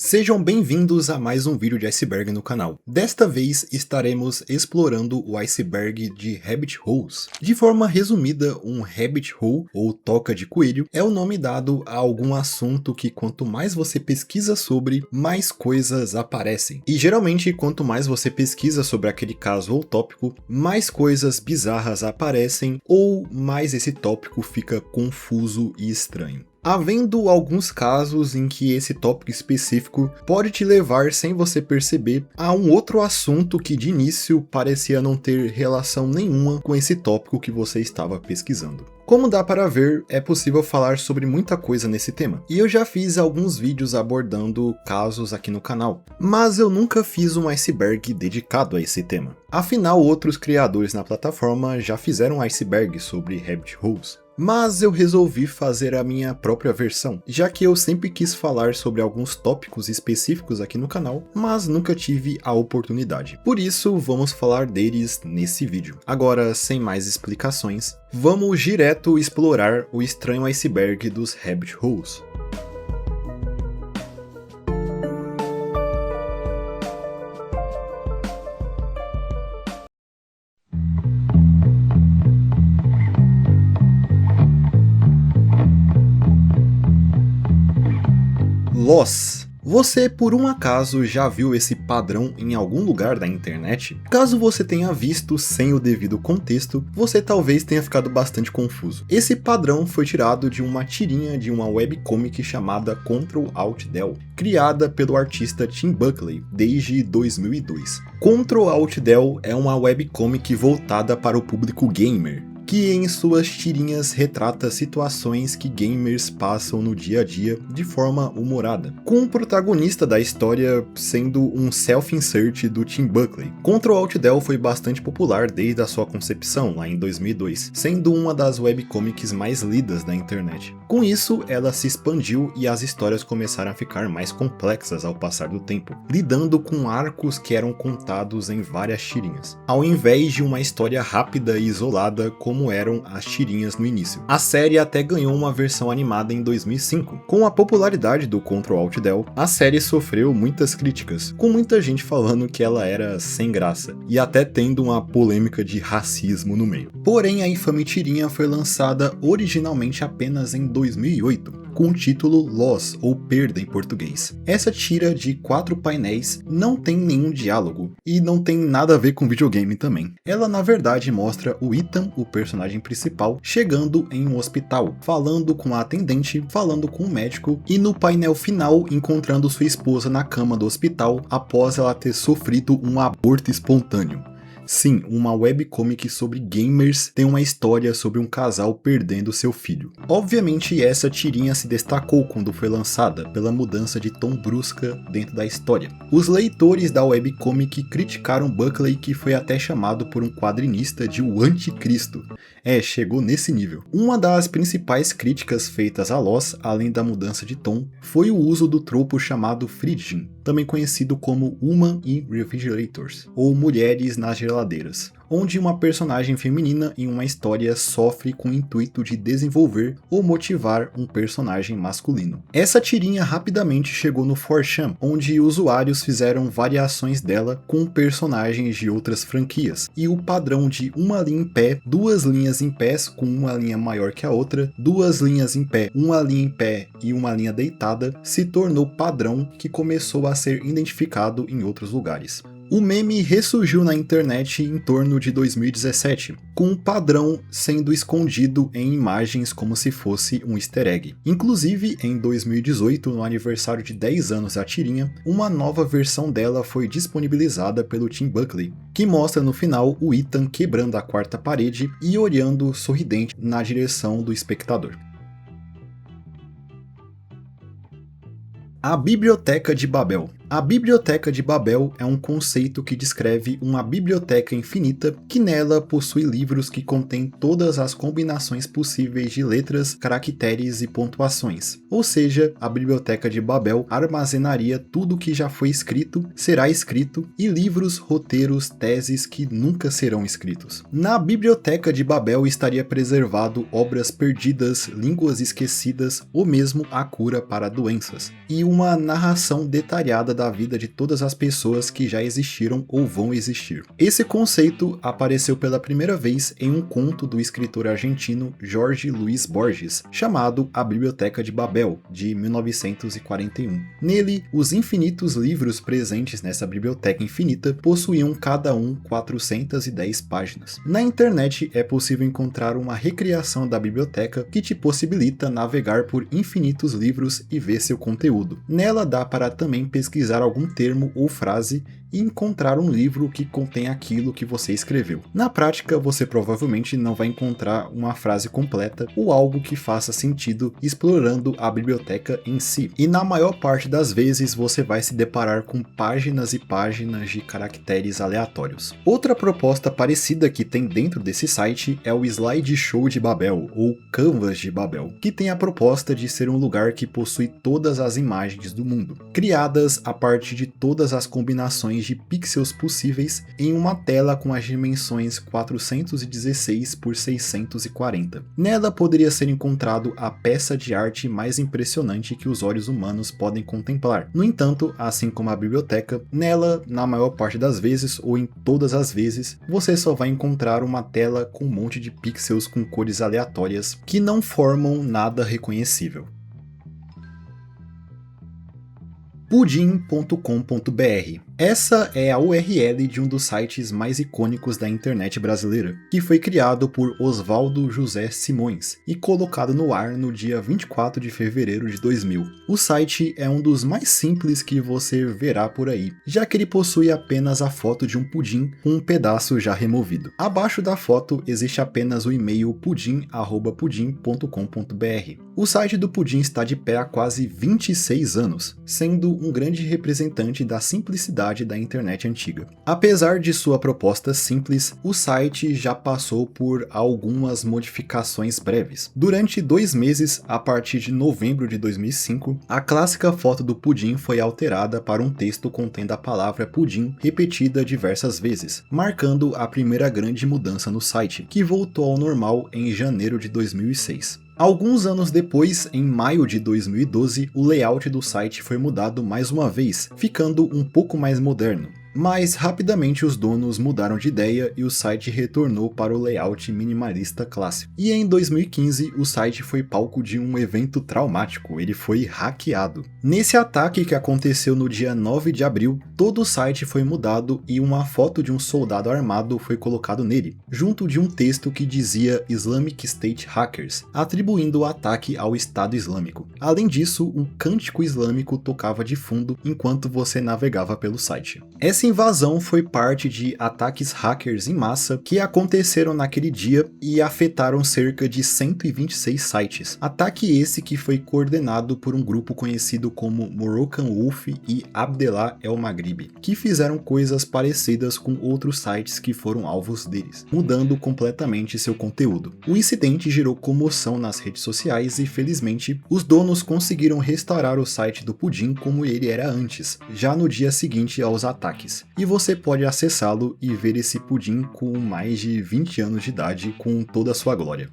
Sejam bem-vindos a mais um vídeo de iceberg no canal. Desta vez estaremos explorando o iceberg de Rabbit Holes. De forma resumida, um rabbit hole, ou toca de coelho, é o nome dado a algum assunto que quanto mais você pesquisa sobre, mais coisas aparecem. E geralmente, quanto mais você pesquisa sobre aquele caso ou tópico, mais coisas bizarras aparecem, ou mais esse tópico fica confuso e estranho. Havendo alguns casos em que esse tópico específico pode te levar, sem você perceber, a um outro assunto que de início parecia não ter relação nenhuma com esse tópico que você estava pesquisando. Como dá para ver, é possível falar sobre muita coisa nesse tema, e eu já fiz alguns vídeos abordando casos aqui no canal, mas eu nunca fiz um iceberg dedicado a esse tema. Afinal, outros criadores na plataforma já fizeram iceberg sobre Rabbit Holes. Mas eu resolvi fazer a minha própria versão, já que eu sempre quis falar sobre alguns tópicos específicos aqui no canal, mas nunca tive a oportunidade. Por isso, vamos falar deles nesse vídeo. Agora, sem mais explicações, vamos direto explorar o estranho iceberg dos Rabbit Holes. Loss. Você por um acaso já viu esse padrão em algum lugar da internet? Caso você tenha visto sem o devido contexto, você talvez tenha ficado bastante confuso. Esse padrão foi tirado de uma tirinha de uma webcomic chamada Ctrl-Alt-Del, criada pelo artista Tim Buckley desde 2002. Ctrl-Alt-Del é uma webcomic voltada para o público gamer, que em suas tirinhas retrata situações que gamers passam no dia a dia de forma humorada, com o protagonista da história sendo um self-insert do Tim Buckley. Ctrl-Alt-Del foi bastante popular desde a sua concepção, lá em 2002, sendo uma das webcomics mais lidas da internet. Com isso, ela se expandiu e as histórias começaram a ficar mais complexas ao passar do tempo, lidando com arcos que eram contados em várias tirinhas, ao invés de uma história rápida e isolada como eram as tirinhas no início. A série até ganhou uma versão animada em 2005. Com a popularidade do Ctrl-Alt-Del, a série sofreu muitas críticas, com muita gente falando que ela era sem graça, e até tendo uma polêmica de racismo no meio. Porém, a infame tirinha foi lançada originalmente apenas em 2008, com o título Loss, ou Perda em português. Essa tira de 4 painéis não tem nenhum diálogo, e não tem nada a ver com videogame também. Ela na verdade mostra o Ethan, o personagem principal, chegando em um hospital, falando com a atendente, falando com o médico, e no painel final encontrando sua esposa na cama do hospital após ela ter sofrido um aborto espontâneo. Sim, uma webcomic sobre gamers tem uma história sobre um casal perdendo seu filho. Obviamente essa tirinha se destacou quando foi lançada pela mudança de tom brusca dentro da história. Os leitores da webcomic criticaram Buckley, que foi até chamado por um quadrinista de o anticristo. Chegou nesse nível. Uma das principais críticas feitas a Loss, além da mudança de tom, foi o uso do tropo chamado Fridging, também conhecido como Woman in Refrigerators, ou Mulheres nas Geladeiras, onde uma personagem feminina em uma história sofre com o intuito de desenvolver ou motivar um personagem masculino. Essa tirinha rapidamente chegou no 4chan, onde usuários fizeram variações dela com personagens de outras franquias, e o padrão de uma linha em pé, duas linhas em pés com uma linha maior que a outra, duas linhas em pé, uma linha em pé e uma linha deitada, se tornou padrão que começou a ser identificado em outros lugares. O meme ressurgiu na internet em torno de 2017, com o padrão sendo escondido em imagens como se fosse um easter egg. Inclusive, em 2018, no aniversário de 10 anos da tirinha, uma nova versão dela foi disponibilizada pelo Tim Buckley, que mostra no final o Ethan quebrando a quarta parede e olhando sorridente na direção do espectador. A Biblioteca de Babel. A Biblioteca de Babel é um conceito que descreve uma biblioteca infinita que nela possui livros que contêm todas as combinações possíveis de letras, caracteres e pontuações. Ou seja, a Biblioteca de Babel armazenaria tudo que já foi escrito, será escrito, e livros, roteiros, teses que nunca serão escritos. Na Biblioteca de Babel estaria preservado obras perdidas, línguas esquecidas ou mesmo a cura para doenças, e uma narração detalhada da vida de todas as pessoas que já existiram ou vão existir. Esse conceito apareceu pela primeira vez em um conto do escritor argentino Jorge Luis Borges, chamado A Biblioteca de Babel, de 1941. Nele, os infinitos livros presentes nessa biblioteca infinita possuíam cada um 410 páginas. Na internet é possível encontrar uma recriação da biblioteca que te possibilita navegar por infinitos livros e ver seu conteúdo. Nela dá para também pesquisar algum termo ou frase e encontrar um livro que contém aquilo que você escreveu. Na prática, você provavelmente não vai encontrar uma frase completa ou algo que faça sentido explorando a biblioteca em si. E na maior parte das vezes você vai se deparar com páginas e páginas de caracteres aleatórios. Outra proposta parecida que tem dentro desse site é o Slideshow de Babel, ou Canvas de Babel, que tem a proposta de ser um lugar que possui todas as imagens do mundo, criadas a partir de todas as combinações de pixels possíveis em uma tela com as dimensões 416 por 640. Nela poderia ser encontrado a peça de arte mais impressionante que os olhos humanos podem contemplar. No entanto, assim como a biblioteca, nela, na maior parte das vezes ou em todas as vezes, você só vai encontrar uma tela com um monte de pixels com cores aleatórias que não formam nada reconhecível. Pudim.com.br. Essa é a URL de um dos sites mais icônicos da internet brasileira, que foi criado por Oswaldo José Simões e colocado no ar no dia 24 de fevereiro de 2000. O site é um dos mais simples que você verá por aí, já que ele possui apenas a foto de um pudim com um pedaço já removido. Abaixo da foto existe apenas o e-mail pudim@pudim.com.br. O site do Pudim está de pé há quase 26 anos, sendo um grande representante da simplicidade da internet antiga. Apesar de sua proposta simples, o site já passou por algumas modificações breves. Durante 2 meses, a partir de novembro de 2005, a clássica foto do pudim foi alterada para um texto contendo a palavra pudim repetida diversas vezes, marcando a primeira grande mudança no site, que voltou ao normal em janeiro de 2006. Alguns anos depois, em maio de 2012, o layout do site foi mudado mais uma vez, ficando um pouco mais moderno. Mas rapidamente os donos mudaram de ideia e o site retornou para o layout minimalista clássico. E em 2015 o site foi palco de um evento traumático, ele foi hackeado. Nesse ataque que aconteceu no dia 9 de abril, todo o site foi mudado e uma foto de um soldado armado foi colocado nele, junto de um texto que dizia Islamic State Hackers, atribuindo o ataque ao Estado Islâmico. Além disso, um cântico islâmico tocava de fundo enquanto você navegava pelo site. Essa invasão foi parte de ataques hackers em massa que aconteceram naquele dia e afetaram cerca de 126 sites. Ataque esse que foi coordenado por um grupo conhecido como Moroccan Wolf e Abdellah El Maghribi, que fizeram coisas parecidas com outros sites que foram alvos deles, mudando completamente seu conteúdo. O incidente gerou comoção nas redes sociais e, felizmente, os donos conseguiram restaurar o site do Pudim como ele era antes, já no dia seguinte aos ataques. E você pode acessá-lo e ver esse pudim com mais de 20 anos de idade com toda a sua glória.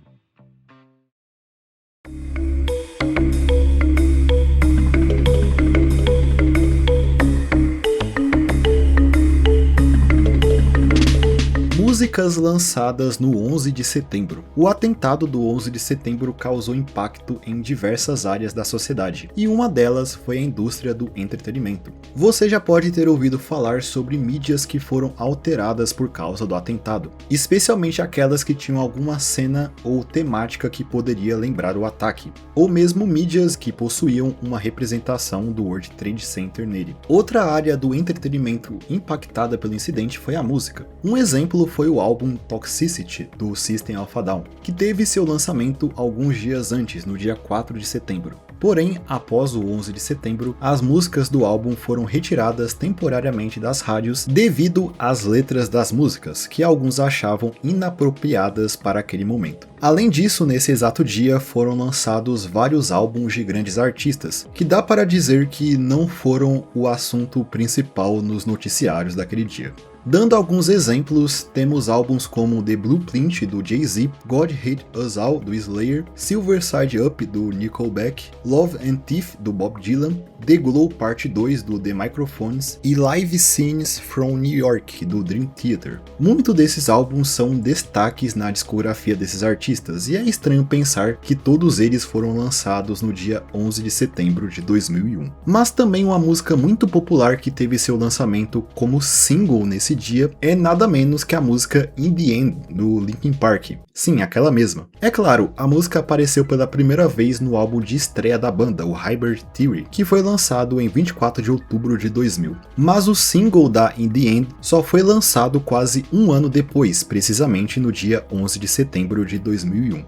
Músicas lançadas no 11 de setembro. O atentado do 11 de setembro causou impacto em diversas áreas da sociedade, e uma delas foi a indústria do entretenimento. Você já pode ter ouvido falar sobre mídias que foram alteradas por causa do atentado, especialmente aquelas que tinham alguma cena ou temática que poderia lembrar o ataque, ou mesmo mídias que possuíam uma representação do World Trade Center nele. Outra área do entretenimento impactada pelo incidente foi a música. Um exemplo foi o álbum Toxicity, do System of a Down, que teve seu lançamento alguns dias antes, no dia 4 de setembro. Porém, após o 11 de setembro, as músicas do álbum foram retiradas temporariamente das rádios devido às letras das músicas, que alguns achavam inapropriadas para aquele momento. Além disso, nesse exato dia foram lançados vários álbuns de grandes artistas, que dá para dizer que não foram o assunto principal nos noticiários daquele dia. Dando alguns exemplos, temos álbuns como The Blueprint, do Jay-Z, God Hate Us All, do Slayer, Silver Side Up, do Nickelback, Love and Teeth, do Bob Dylan, The Glow Part 2, do The Microphones e Live Scenes from New York, do Dream Theater. Muitos desses álbuns são destaques na discografia desses artistas, e é estranho pensar que todos eles foram lançados no dia 11 de setembro de 2001. Mas também uma música muito popular que teve seu lançamento como single nesse dia é nada menos que a música In The End, do Linkin Park. Sim, aquela mesma. É claro, a música apareceu pela primeira vez no álbum de estreia da banda, o Hybrid Theory, que foi lançado em 24 de outubro de 2000. Mas o single da In The End só foi lançado quase um ano depois, precisamente no dia 11 de setembro de 2001.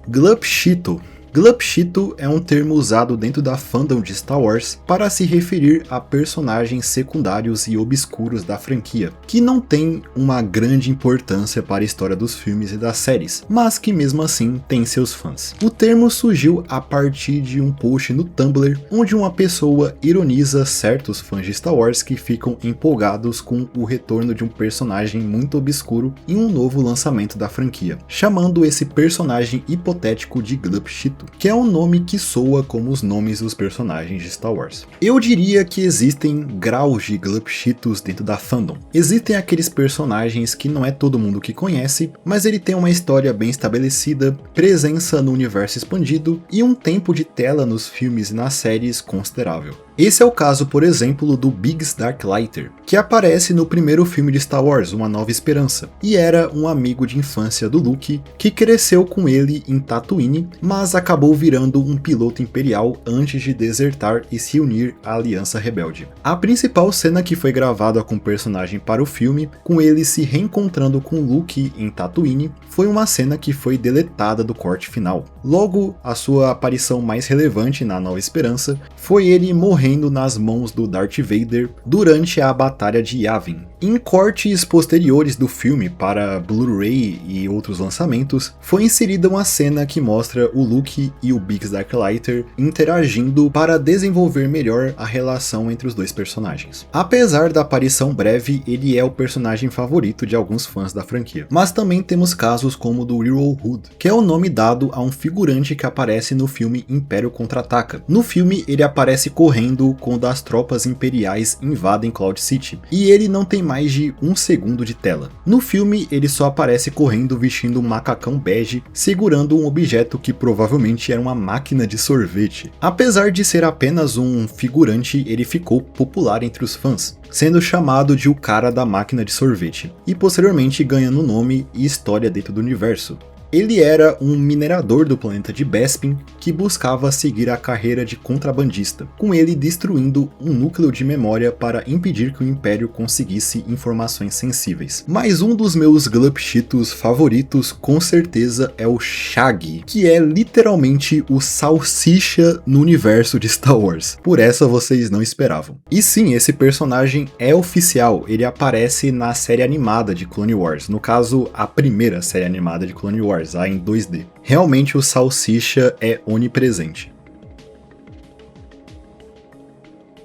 Glupshito. Glupshito é um termo usado dentro da fandom de Star Wars para se referir a personagens secundários e obscuros da franquia, que não têm uma grande importância para a história dos filmes e das séries, mas que mesmo assim têm seus fãs. O termo surgiu a partir de um post no Tumblr, onde uma pessoa ironiza certos fãs de Star Wars que ficam empolgados com o retorno de um personagem muito obscuro em um novo lançamento da franquia, chamando esse personagem hipotético de Glupshito, que é um nome que soa como os nomes dos personagens de Star Wars. Eu diria que existem graus de Glupshitos dentro da fandom. Existem aqueles personagens que não é todo mundo que conhece, mas ele tem uma história bem estabelecida, presença no universo expandido e um tempo de tela nos filmes e nas séries considerável. Esse é o caso, por exemplo, do Biggs Darklighter, que aparece no primeiro filme de Star Wars, Uma Nova Esperança, e era um amigo de infância do Luke, que cresceu com ele em Tatooine, mas acabou virando um piloto imperial antes de desertar e se unir à Aliança Rebelde. A principal cena que foi gravada com o personagem para o filme, com ele se reencontrando com Luke em Tatooine, foi uma cena que foi deletada do corte final. Logo, a sua aparição mais relevante na Nova Esperança foi ele morrendo nas mãos do Darth Vader durante a Batalha de Yavin. Em cortes posteriores do filme para Blu-ray e outros lançamentos, foi inserida uma cena que mostra o Luke e o Biggs Darklighter interagindo para desenvolver melhor a relação entre os dois personagens. Apesar da aparição breve, ele é o personagem favorito de alguns fãs da franquia. Mas também temos casos como o do Hero Hood, que é o nome dado a um figurante que aparece no filme Império Contra-Ataca. No filme, ele aparece correndo quando as tropas imperiais invadem Cloud City, e ele não tem mais de um segundo de tela. No filme, ele só aparece correndo vestindo um macacão bege, segurando um objeto que provavelmente era uma máquina de sorvete. Apesar de ser apenas um figurante, ele ficou popular entre os fãs, sendo chamado de o cara da máquina de sorvete, e posteriormente ganhando nome e história dentro do universo. Ele era um minerador do planeta de Bespin que buscava seguir a carreira de contrabandista, com ele destruindo um núcleo de memória para impedir que o Império conseguisse informações sensíveis. Mas um dos meus Glupshitos favoritos com certeza é o Shaggy, que é literalmente o salsicha no universo de Star Wars. Por essa vocês não esperavam. E sim, esse personagem é oficial, ele aparece na série animada de Clone Wars, no caso a primeira série animada de Clone Wars, em 2D. Realmente o salsicha é onipresente.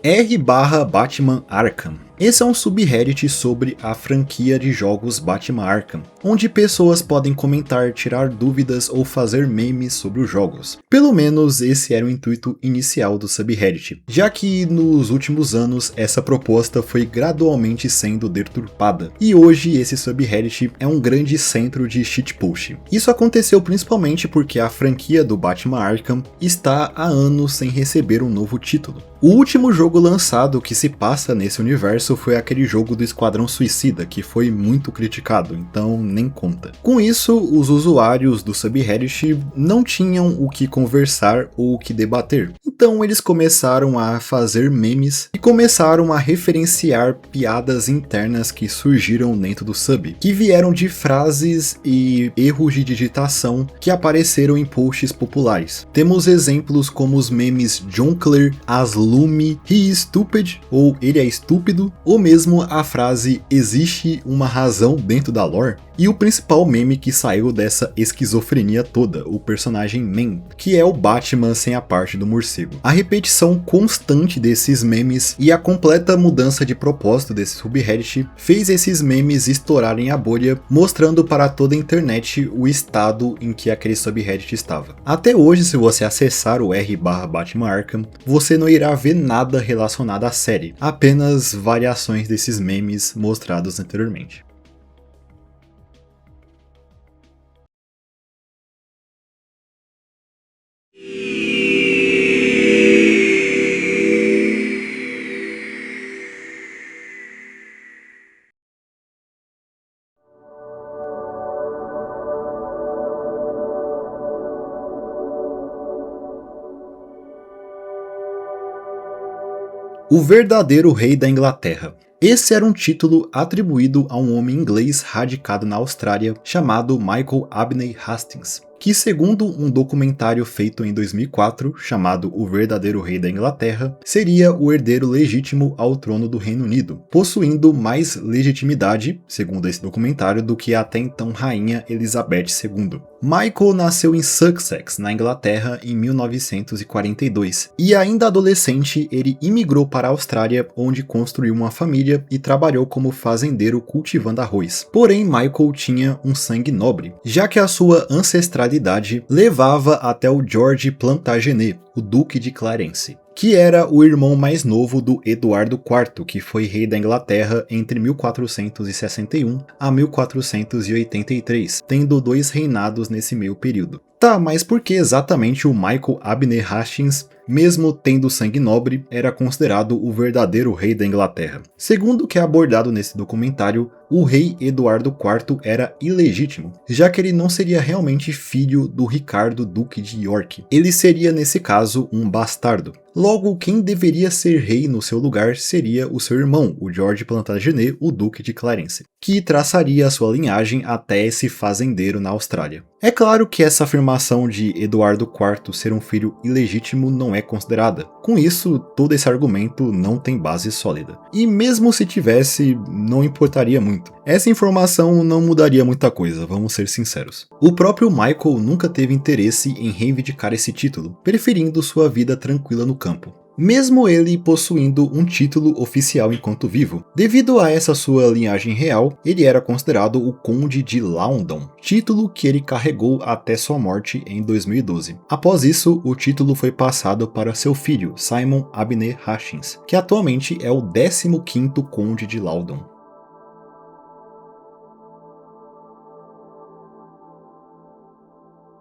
R/Batman Arkham. Esse é um subreddit sobre a franquia de jogos Batman Arkham, onde pessoas podem comentar, tirar dúvidas ou fazer memes sobre os jogos. Pelo menos esse era o intuito inicial do subreddit, já que nos últimos anos essa proposta foi gradualmente sendo deturpada, e hoje esse subreddit é um grande centro de shitpost. Isso aconteceu principalmente porque a franquia do Batman Arkham está há anos sem receber um novo título. O último jogo lançado que se passa nesse universo foi aquele jogo do Esquadrão Suicida, que foi muito criticado, então nem conta. Com isso, os usuários do subreddit não tinham o que conversar ou o que debater. Então eles começaram a fazer memes e começaram a referenciar piadas internas que surgiram dentro do sub, que vieram de frases e erros de digitação que apareceram em posts populares. Temos exemplos como os memes John Clear, Aslume, He is stupid, ou ele é estúpido, ou mesmo a frase existe uma razão dentro da lore. E o principal meme que saiu dessa esquizofrenia toda, o personagem Man, que é o Batman sem a parte do morcego. A repetição constante desses memes e a completa mudança de propósito desse subreddit fez esses memes estourarem a bolha, mostrando para toda a internet o estado em que aquele subreddit estava. Até hoje, se você acessar o r/Batman Arkham, você não irá ver nada relacionado à série, apenas variações desses memes mostrados anteriormente. O verdadeiro rei da Inglaterra. Esse era um título atribuído a um homem inglês radicado na Austrália chamado Michael Abney Hastings, que, segundo um documentário feito em 2004, chamado O Verdadeiro Rei da Inglaterra, seria o herdeiro legítimo ao trono do Reino Unido, possuindo mais legitimidade, segundo esse documentário, do que a até então Rainha Elizabeth II. Michael nasceu em Sussex, na Inglaterra, em 1942, e ainda adolescente ele imigrou para a Austrália, onde construiu uma família e trabalhou como fazendeiro cultivando arroz. Porém, Michael tinha um sangue nobre, já que a sua ancestralidade levava até o George Plantagenet, o Duque de Clarence, que era o irmão mais novo do Eduardo IV, que foi rei da Inglaterra entre 1461 a 1483, tendo 2 reinados nesse meio período. Tá, mas por que exatamente o Michael Abney Hastings, mesmo tendo sangue nobre, era considerado o verdadeiro rei da Inglaterra? Segundo o que é abordado nesse documentário, o rei Eduardo IV era ilegítimo, já que ele não seria realmente filho do Ricardo, Duque de York. Ele seria, nesse caso, um bastardo. Logo, quem deveria ser rei no seu lugar seria o seu irmão, o George Plantagenet, o Duque de Clarence, que traçaria a sua linhagem até esse fazendeiro na Austrália. É claro que essa afirmação de Eduardo IV ser um filho ilegítimo não é considerada. Com isso, todo esse argumento não tem base sólida. E mesmo se tivesse, não importaria muito. Essa informação não mudaria muita coisa, vamos ser sinceros. O próprio Michael nunca teve interesse em reivindicar esse título, preferindo sua vida tranquila no campo, mesmo ele possuindo um título oficial enquanto vivo. Devido a essa sua linhagem real, ele era considerado o Conde de Loudoun, título que ele carregou até sua morte em 2012. Após isso, o título foi passado para seu filho, Simon Abney Hastings, que atualmente é o 15º Conde de Loudoun.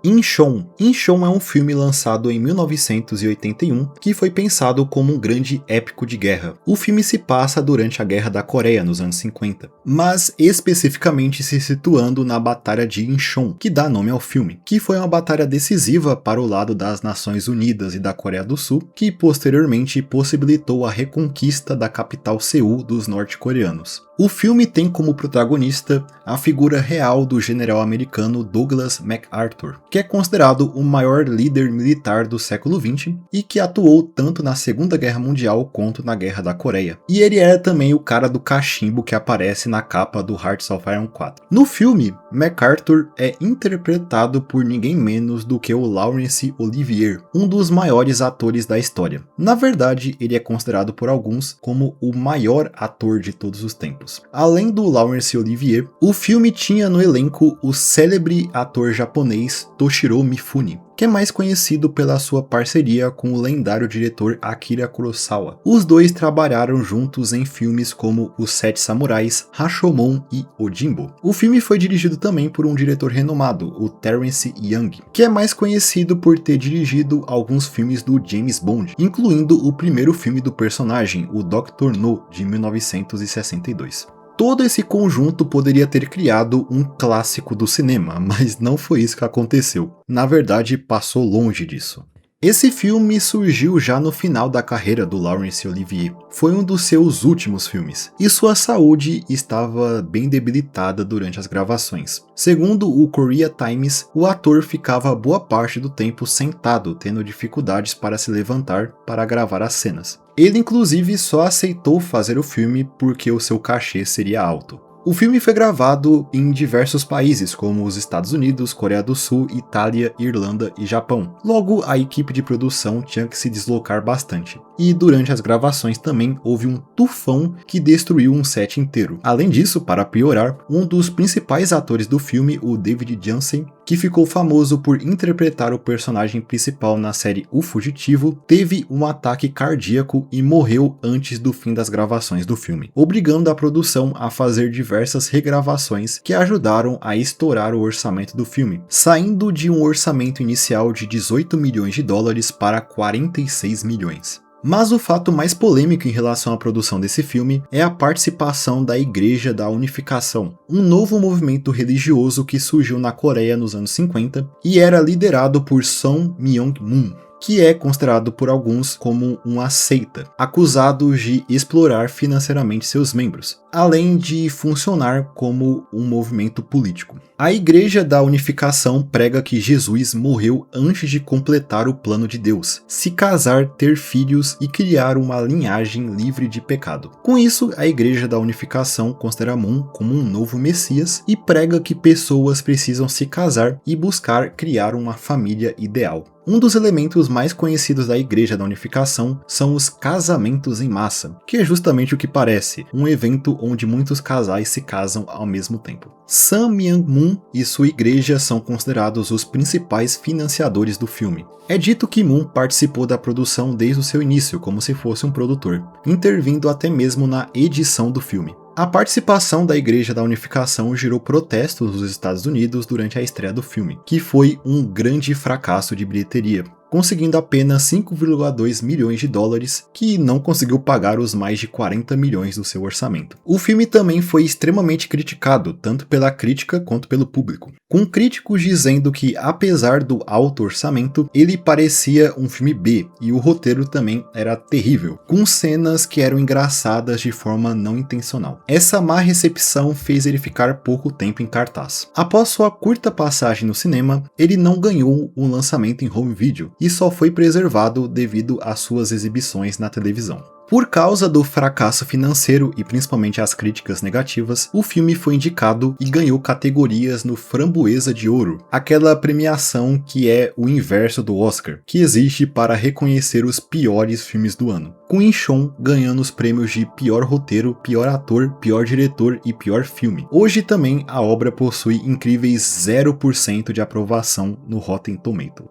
Inchon. Inchon é um filme lançado em 1981 que foi pensado como um grande épico de guerra. O filme se passa durante a Guerra da Coreia nos anos 50, mas especificamente se situando na Batalha de Inchon, que dá nome ao filme, que foi uma batalha decisiva para o lado das Nações Unidas e da Coreia do Sul, que posteriormente possibilitou a reconquista da capital Seul dos norte-coreanos. O filme tem como protagonista a figura real do general americano Douglas MacArthur, que é considerado o maior líder militar do século XX e que atuou tanto na Segunda Guerra Mundial quanto na Guerra da Coreia. E ele era também o cara do cachimbo que aparece na capa do Hearts of Iron 4. No filme, MacArthur é interpretado por ninguém menos do que o Laurence Olivier, um dos maiores atores da história. Na verdade, ele é considerado por alguns como o maior ator de todos os tempos. Além do Laurence Olivier, o filme tinha no elenco o célebre ator japonês Toshiro Mifune, que é mais conhecido pela sua parceria com o lendário diretor Akira Kurosawa. Os dois trabalharam juntos em filmes como Os Sete Samurais, Rashomon e Ojimbo. O filme foi dirigido também por um diretor renomado, o Terence Young, que é mais conhecido por ter dirigido alguns filmes do James Bond, incluindo o primeiro filme do personagem, o Dr. No, de 1962. Todo esse conjunto poderia ter criado um clássico do cinema, mas não foi isso que aconteceu. Na verdade, passou longe disso. Esse filme surgiu já no final da carreira do Laurence Olivier. Foi um dos seus últimos filmes, e sua saúde estava bem debilitada durante as gravações. Segundo o Korea Times, o ator ficava boa parte do tempo sentado, tendo dificuldades para se levantar para gravar as cenas. Ele inclusive só aceitou fazer o filme porque o seu cachê seria alto. O filme foi gravado em diversos países, como os Estados Unidos, Coreia do Sul, Itália, Irlanda e Japão. Logo, a equipe de produção tinha que se deslocar bastante. E durante as gravações também houve um tufão que destruiu um set inteiro. Além disso, para piorar, um dos principais atores do filme, o David Janssen, que ficou famoso por interpretar o personagem principal na série O Fugitivo, teve um ataque cardíaco e morreu antes do fim das gravações do filme, obrigando a produção a fazer diversas regravações que ajudaram a estourar o orçamento do filme, saindo de um orçamento inicial de 18 milhões de dólares para 46 milhões. Mas o fato mais polêmico em relação à produção desse filme é a participação da Igreja da Unificação, um novo movimento religioso que surgiu na Coreia nos anos 50 e era liderado por Son Myung-moon, que é considerado por alguns como uma seita, acusados de explorar financeiramente seus membros, além de funcionar como um movimento político. A Igreja da Unificação prega que Jesus morreu antes de completar o plano de Deus, se casar, ter filhos e criar uma linhagem livre de pecado. Com isso, a Igreja da Unificação considera Moon como um novo Messias e prega que pessoas precisam se casar e buscar criar uma família ideal. Um dos elementos mais conhecidos da Igreja da Unificação são os casamentos em massa, que é justamente o que parece, um evento onde muitos casais se casam ao mesmo tempo. Son Myung-moon e sua igreja são considerados os principais financiadores do filme. É dito que Moon participou da produção desde o seu início, como se fosse um produtor, intervindo até mesmo na edição do filme. A participação da Igreja da Unificação gerou protestos nos Estados Unidos durante a estreia do filme, que foi um grande fracasso de bilheteria, conseguindo apenas 5,2 milhões de dólares, que não conseguiu pagar os mais de 40 milhões do seu orçamento. O filme também foi extremamente criticado, tanto pela crítica quanto pelo público, com críticos dizendo que, apesar do alto orçamento, ele parecia um filme B, e o roteiro também era terrível, com cenas que eram engraçadas de forma não intencional. Essa má recepção fez ele ficar pouco tempo em cartaz. Após sua curta passagem no cinema, ele não ganhou um lançamento em home video, e só foi preservado devido às suas exibições na televisão. Por causa do fracasso financeiro e principalmente as críticas negativas, o filme foi indicado e ganhou categorias no Framboesa de Ouro, aquela premiação que é o inverso do Oscar, que existe para reconhecer os piores filmes do ano, com Inchon ganhando os prêmios de pior roteiro, pior ator, pior diretor e pior filme. Hoje também a obra possui incríveis 0% de aprovação no Rotten Tomatoes.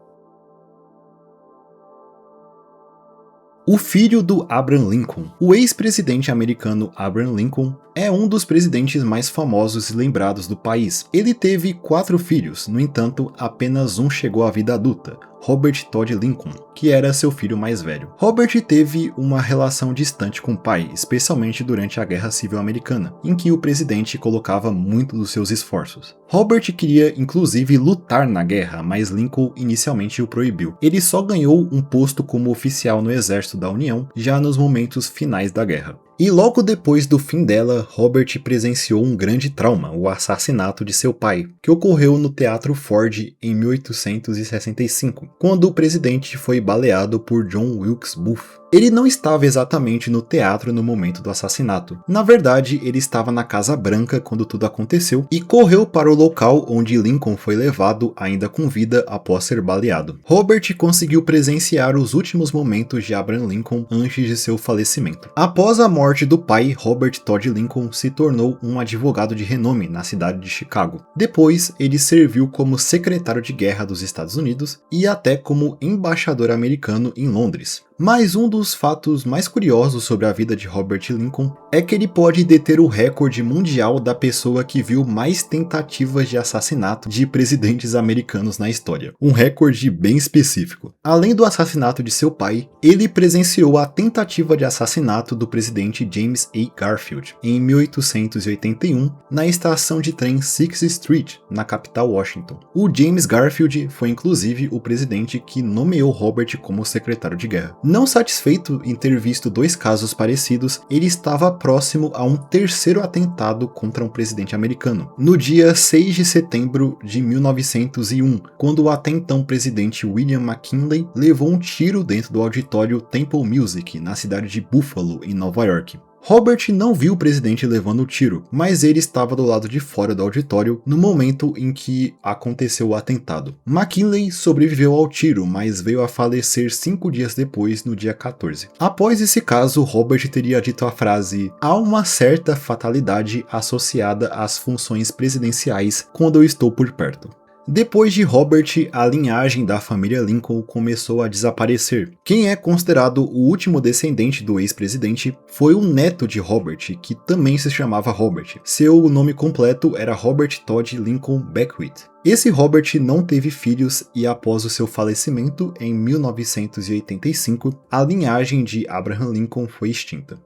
O filho do Abraham Lincoln. O ex-presidente americano Abraham Lincoln é um dos presidentes mais famosos e lembrados do país. Ele teve 4 filhos, no entanto, apenas um chegou à vida adulta, Robert Todd Lincoln, que era seu filho mais velho. Robert teve uma relação distante com o pai, especialmente durante a Guerra Civil Americana, em que o presidente colocava muito dos seus esforços. Robert queria inclusive lutar na guerra, mas Lincoln inicialmente o proibiu. Ele só ganhou um posto como oficial no exército da União já nos momentos finais da guerra. E logo depois do fim dela, Robert presenciou um grande trauma, o assassinato de seu pai, que ocorreu no Teatro Ford em 1865, quando o presidente foi baleado por John Wilkes Booth. Ele não estava exatamente no teatro no momento do assassinato. Na verdade, ele estava na Casa Branca quando tudo aconteceu e correu para o local onde Lincoln foi levado ainda com vida após ser baleado. Robert conseguiu presenciar os últimos momentos de Abraham Lincoln antes de seu falecimento. Após a morte do pai, Robert Todd Lincoln se tornou um advogado de renome na cidade de Chicago. Depois, ele serviu como secretário de guerra dos Estados Unidos e até como embaixador americano em Londres. Mas um dos fatos mais curiosos sobre a vida de Robert Lincoln é que ele pode deter o recorde mundial da pessoa que viu mais tentativas de assassinato de presidentes americanos na história. Um recorde bem específico. Além do assassinato de seu pai, ele presenciou a tentativa de assassinato do presidente James A. Garfield em 1881 na estação de trem 6th Street, na capital Washington. O James Garfield foi inclusive o presidente que nomeou Robert como secretário de guerra. Não satisfeito em ter visto dois casos parecidos, ele estava próximo a um terceiro atentado contra um presidente americano, no dia 6 de setembro de 1901, quando o até então presidente William McKinley levou um tiro dentro do auditório Temple Music, na cidade de Buffalo, em Nova York. Robert não viu o presidente levando o tiro, mas ele estava do lado de fora do auditório no momento em que aconteceu o atentado. McKinley sobreviveu ao tiro, mas veio a falecer 5 dias depois, no dia 14. Após esse caso, Robert teria dito a frase: "Há uma certa fatalidade associada às funções presidenciais quando eu estou por perto." Depois de Robert, a linhagem da família Lincoln começou a desaparecer. Quem é considerado o último descendente do ex-presidente foi o neto de Robert, que também se chamava Robert. Seu nome completo era Robert Todd Lincoln Beckwith. Esse Robert não teve filhos e após o seu falecimento, em 1985, a linhagem de Abraham Lincoln foi extinta.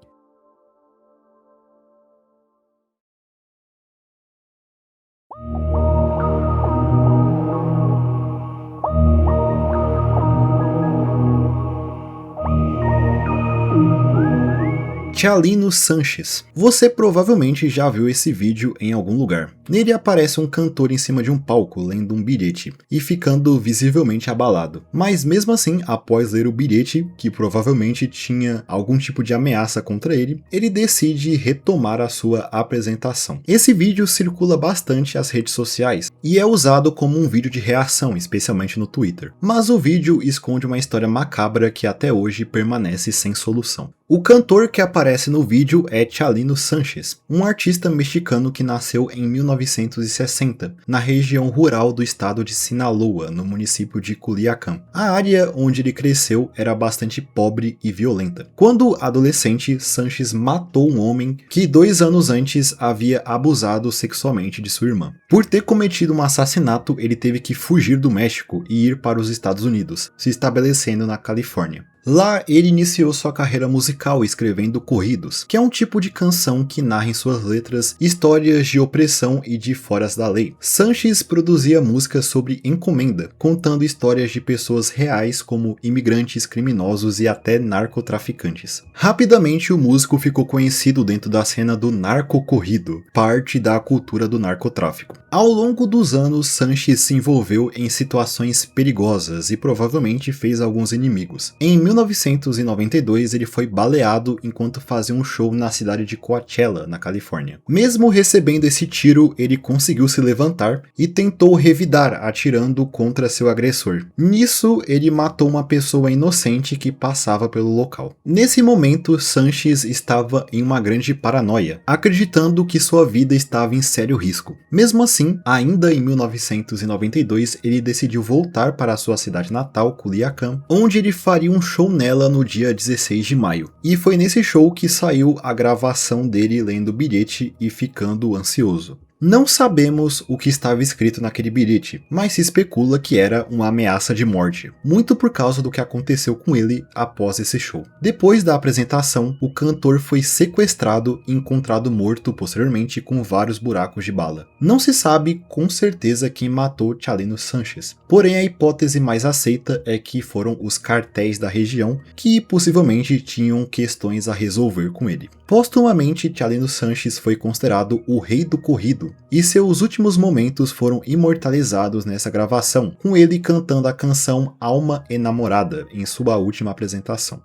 Chalino Sanches. Você provavelmente já viu esse vídeo em algum lugar. Nele aparece um cantor em cima de um palco lendo um bilhete e ficando visivelmente abalado. Mas mesmo assim, após ler o bilhete, que provavelmente tinha algum tipo de ameaça contra ele, ele decide retomar a sua apresentação. Esse vídeo circula bastante nas redes sociais e é usado como um vídeo de reação, especialmente no Twitter. Mas o vídeo esconde uma história macabra que até hoje permanece sem solução. O cantor que aparece no vídeo é Chalino Sanches, um artista mexicano que nasceu em 1960, na região rural do estado de Sinaloa, no município de Culiacán. A área onde ele cresceu era bastante pobre e violenta. Quando adolescente, Sanches matou um homem que 2 anos antes havia abusado sexualmente de sua irmã. Por ter cometido um assassinato, ele teve que fugir do México e ir para os Estados Unidos, se estabelecendo na Califórnia. Lá, ele iniciou sua carreira musical escrevendo corridos, que é um tipo de canção que narra em suas letras histórias de opressão e de foras da lei. Sanches produzia músicas sobre encomenda, contando histórias de pessoas reais como imigrantes, criminosos e até narcotraficantes. Rapidamente, o músico ficou conhecido dentro da cena do narcocorrido, parte da cultura do narcotráfico. Ao longo dos anos, Sanches se envolveu em situações perigosas e provavelmente fez alguns inimigos. Em 1992, ele foi baleado enquanto fazia um show na cidade de Coachella, na Califórnia. Mesmo recebendo esse tiro, ele conseguiu se levantar e tentou revidar, atirando contra seu agressor. Nisso, ele matou uma pessoa inocente que passava pelo local. Nesse momento, Sanches estava em uma grande paranoia, acreditando que sua vida estava em sério risco. Mesmo assim, ainda em 1992, ele decidiu voltar para sua cidade natal, Culiacán, onde ele faria um show nela no dia 16 de maio. E foi nesse show que saiu a gravação dele lendo o bilhete e ficando ansioso. Não sabemos o que estava escrito naquele bilhete, mas se especula que era uma ameaça de morte, muito por causa do que aconteceu com ele após esse show. Depois da apresentação, o cantor foi sequestrado e encontrado morto posteriormente com vários buracos de bala. Não se sabe com certeza quem matou Chalino Sanches, porém a hipótese mais aceita é que foram os cartéis da região que possivelmente tinham questões a resolver com ele. Póstumamente, Chalino Sanches foi considerado o rei do corrido, e seus últimos momentos foram imortalizados nessa gravação, com ele cantando a canção Alma Enamorada em sua última apresentação.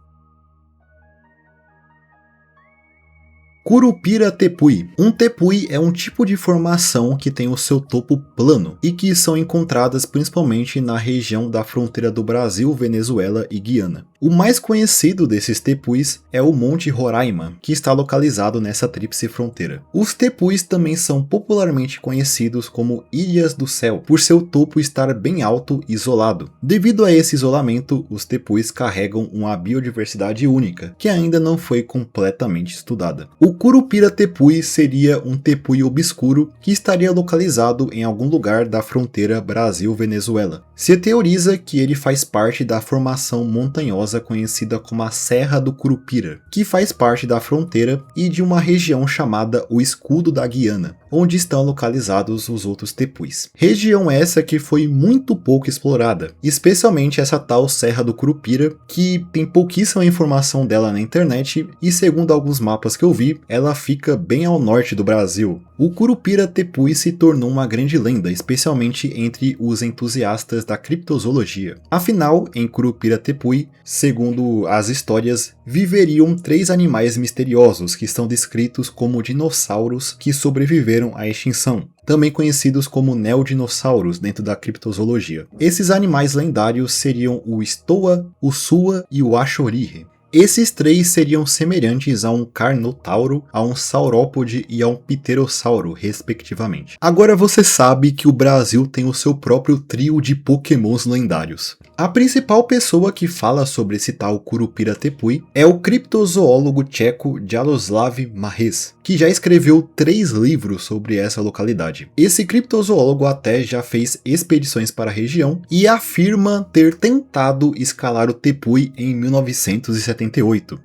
Curupira tepui. Um tepui é um tipo de formação que tem o seu topo plano e que são encontradas principalmente na região da fronteira do Brasil, Venezuela e Guiana. O mais conhecido desses tepuis é o Monte Roraima, que está localizado nessa tríplice fronteira. Os tepuis também são popularmente conhecidos como Ilhas do Céu, por seu topo estar bem alto e isolado. Devido a esse isolamento, os tepuis carregam uma biodiversidade única, que ainda não foi completamente estudada. O Curupira tepui seria um tepui obscuro que estaria localizado em algum lugar da fronteira Brasil-Venezuela. Se teoriza que ele faz parte da formação montanhosa conhecida como a Serra do Curupira, que faz parte da fronteira e de uma região chamada o Escudo da Guiana, onde estão localizados os outros tepuis. Região essa que foi muito pouco explorada, especialmente essa tal Serra do Curupira, que tem pouquíssima informação dela na internet e segundo alguns mapas que eu vi, ela fica bem ao norte do Brasil. O Curupira tepui se tornou uma grande lenda, especialmente entre os entusiastas da criptozoologia. Afinal, em Curupira tepui, segundo as histórias, viveriam 3 animais misteriosos que são descritos como dinossauros que sobreviveram à extinção, também conhecidos como neodinossauros dentro da criptozoologia. Esses animais lendários seriam o Stoa, o Sua e o Achorige. Esses 3 seriam semelhantes a um Carnotauro, a um Saurópode e a um Pterossauro, respectivamente. Agora você sabe que o Brasil tem o seu próprio trio de pokémons lendários. A principal pessoa que fala sobre esse tal Curupira tepui é o criptozoólogo tcheco Jaroslav Mares, que já escreveu 3 livros sobre essa localidade. Esse criptozoólogo até já fez expedições para a região e afirma ter tentado escalar o tepui em 1978.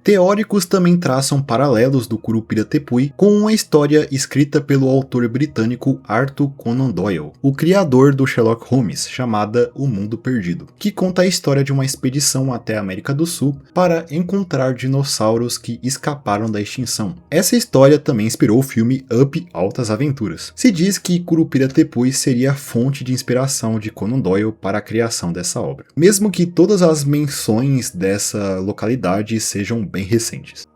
Teóricos também traçam paralelos do Curupira tepui com uma história escrita pelo autor britânico Arthur Conan Doyle, o criador do Sherlock Holmes, chamada O Mundo Perdido, que conta a história de uma expedição até a América do Sul para encontrar dinossauros que escaparam da extinção. Essa história também inspirou o filme Up, Altas Aventuras. Se diz que Curupira tepui seria a fonte de inspiração de Conan Doyle para a criação dessa obra, mesmo que todas as menções dessa localidade sejam bem recentes.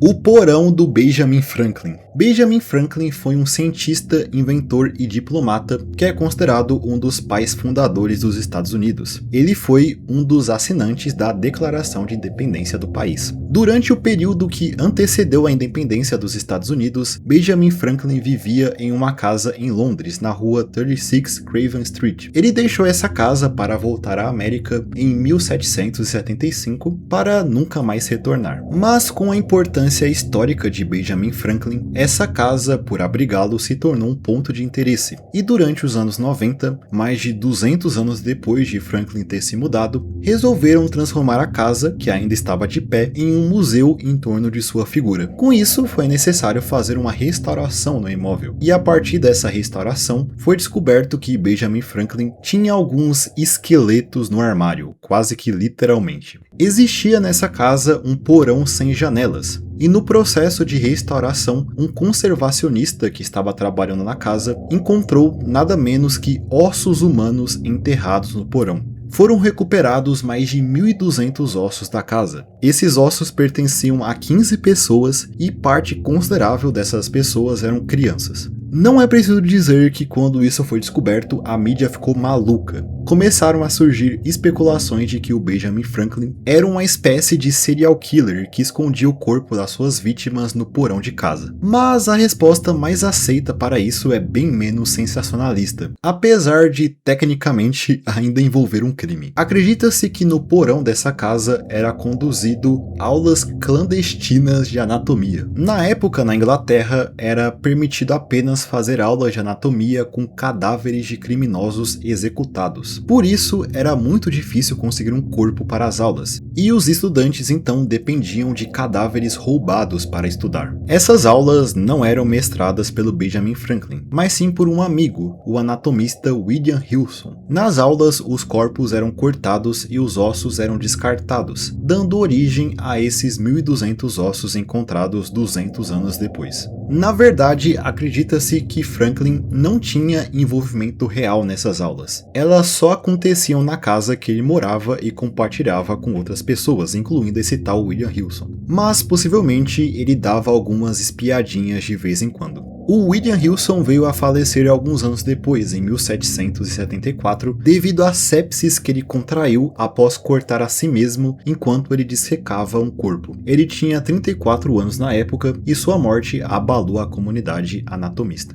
O porão do Benjamin Franklin. Benjamin Franklin foi um cientista, inventor e diplomata que é considerado um dos pais fundadores dos Estados Unidos. Ele foi um dos assinantes da Declaração de Independência do país. Durante o período que antecedeu a independência dos Estados Unidos, Benjamin Franklin vivia em uma casa em Londres, na rua 36 Craven Street. Ele deixou essa casa para voltar à América em 1775 para nunca mais retornar. Mas com a importância histórica de Benjamin Franklin, essa casa, por abrigá-lo, se tornou um ponto de interesse. E durante os anos 90, mais de 200 anos depois de Franklin ter se mudado, resolveram transformar a casa, que ainda estava de pé, em um museu em torno de sua figura. Com isso, foi necessário fazer uma restauração no imóvel. E a partir dessa restauração, foi descoberto que Benjamin Franklin tinha alguns esqueletos no armário, quase que literalmente. Existia nessa casa um porão sem janelas, e no processo de restauração, um conservacionista que estava trabalhando na casa encontrou nada menos que ossos humanos enterrados no porão. Foram recuperados mais de 1.200 ossos da casa. Esses ossos pertenciam a 15 pessoas e parte considerável dessas pessoas eram crianças. Não é preciso dizer que quando isso foi descoberto, a mídia ficou maluca. Começaram a surgir especulações de que o Benjamin Franklin era uma espécie de serial killer que escondia o corpo das suas vítimas no porão de casa. Mas a resposta mais aceita para isso é bem menos sensacionalista, apesar de tecnicamente ainda envolver um crime. Acredita-se que no porão dessa casa era conduzido aulas clandestinas de anatomia. Na época, na Inglaterra, era permitido apenas apenas fazer aulas de anatomia com cadáveres de criminosos executados. Por isso, era muito difícil conseguir um corpo para as aulas, e os estudantes então dependiam de cadáveres roubados para estudar. Essas aulas não eram mestradas pelo Benjamin Franklin, mas sim por um amigo, o anatomista William Wilson. Nas aulas, os corpos eram cortados e os ossos eram descartados, dando origem a esses 1.200 ossos encontrados 200 anos depois. Na verdade, acredita-se que Franklin não tinha envolvimento real nessas aulas. Elas só aconteciam na casa que ele morava e compartilhava com outras pessoas, incluindo esse tal William Wilson. Mas possivelmente ele dava algumas espiadinhas de vez em quando. O William Wilson veio a falecer alguns anos depois, em 1774, devido à sepsis que ele contraiu após cortar a si mesmo enquanto ele dissecava um corpo. Ele tinha 34 anos na época e sua morte abalou a comunidade anatomista.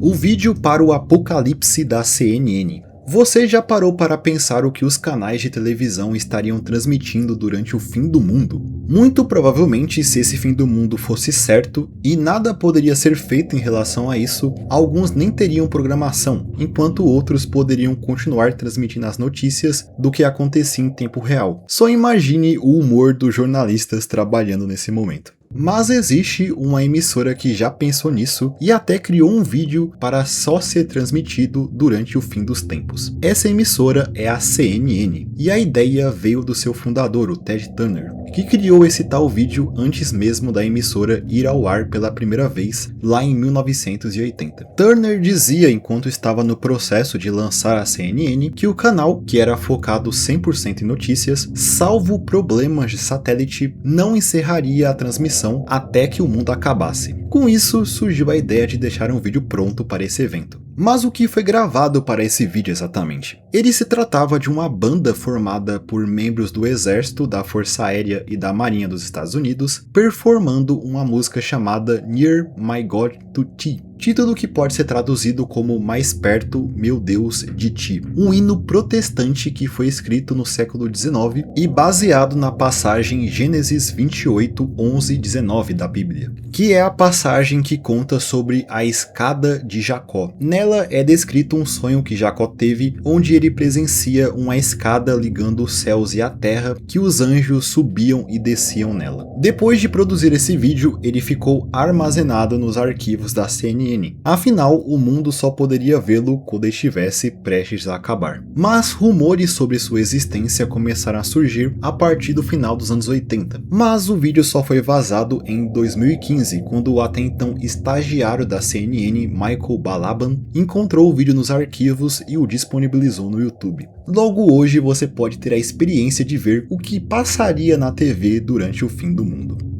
O vídeo para o apocalipse da CNN. Você já parou para pensar o que os canais de televisão estariam transmitindo durante o fim do mundo? Muito provavelmente, se esse fim do mundo fosse certo e nada poderia ser feito em relação a isso, alguns nem teriam programação, enquanto outros poderiam continuar transmitindo as notícias do que acontecia em tempo real. Só imagine o humor dos jornalistas trabalhando nesse momento. Mas existe uma emissora que já pensou nisso e até criou um vídeo para só ser transmitido durante o fim dos tempos. Essa emissora é a CNN, e a ideia veio do seu fundador, o Ted Turner, que criou esse tal vídeo antes mesmo da emissora ir ao ar pela primeira vez, lá em 1980. Turner dizia, enquanto estava no processo de lançar a CNN, que o canal, que era focado 100% em notícias, salvo problemas de satélite, não encerraria a transmissão até que o mundo acabasse. Com isso, surgiu a ideia de deixar um vídeo pronto para esse evento. Mas o que foi gravado para esse vídeo exatamente? Ele se tratava de uma banda formada por membros do Exército, da Força Aérea e da Marinha dos Estados Unidos, performando uma música chamada Near My God to Thee, título que pode ser traduzido como Mais Perto, Meu Deus, de Ti, um hino protestante que foi escrito no século XIX e baseado na passagem Gênesis 28, 11 e 19 da Bíblia, que é a passagem que conta sobre a escada de Jacó. Nela é descrito um sonho que Jacó teve, onde ele presencia uma escada ligando os céus e a terra, que os anjos subiam e desciam nela. Depois de produzir esse vídeo, ele ficou armazenado nos arquivos da CNN. Afinal, o mundo só poderia vê-lo quando estivesse prestes a acabar. Mas rumores sobre sua existência começaram a surgir a partir do final dos anos 80. Mas o vídeo só foi vazado em 2015, quando o até então estagiário da CNN, Michael Balaban, encontrou o vídeo nos arquivos e o disponibilizou no YouTube. Logo hoje você pode ter a experiência de ver o que passaria na TV durante o fim do mundo.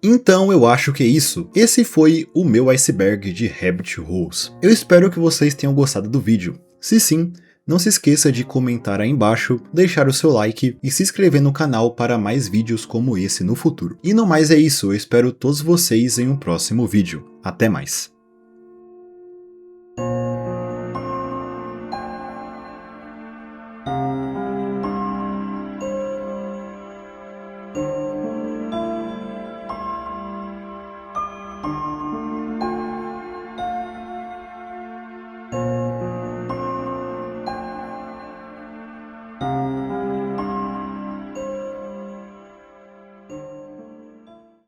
Então eu acho que é isso. Esse foi o meu iceberg de Rabbit Holes. Eu espero que vocês tenham gostado do vídeo. Se sim, não se esqueça de comentar aí embaixo, deixar o seu like e se inscrever no canal para mais vídeos como esse no futuro. E no mais é isso, eu espero todos vocês em um próximo vídeo. Até mais!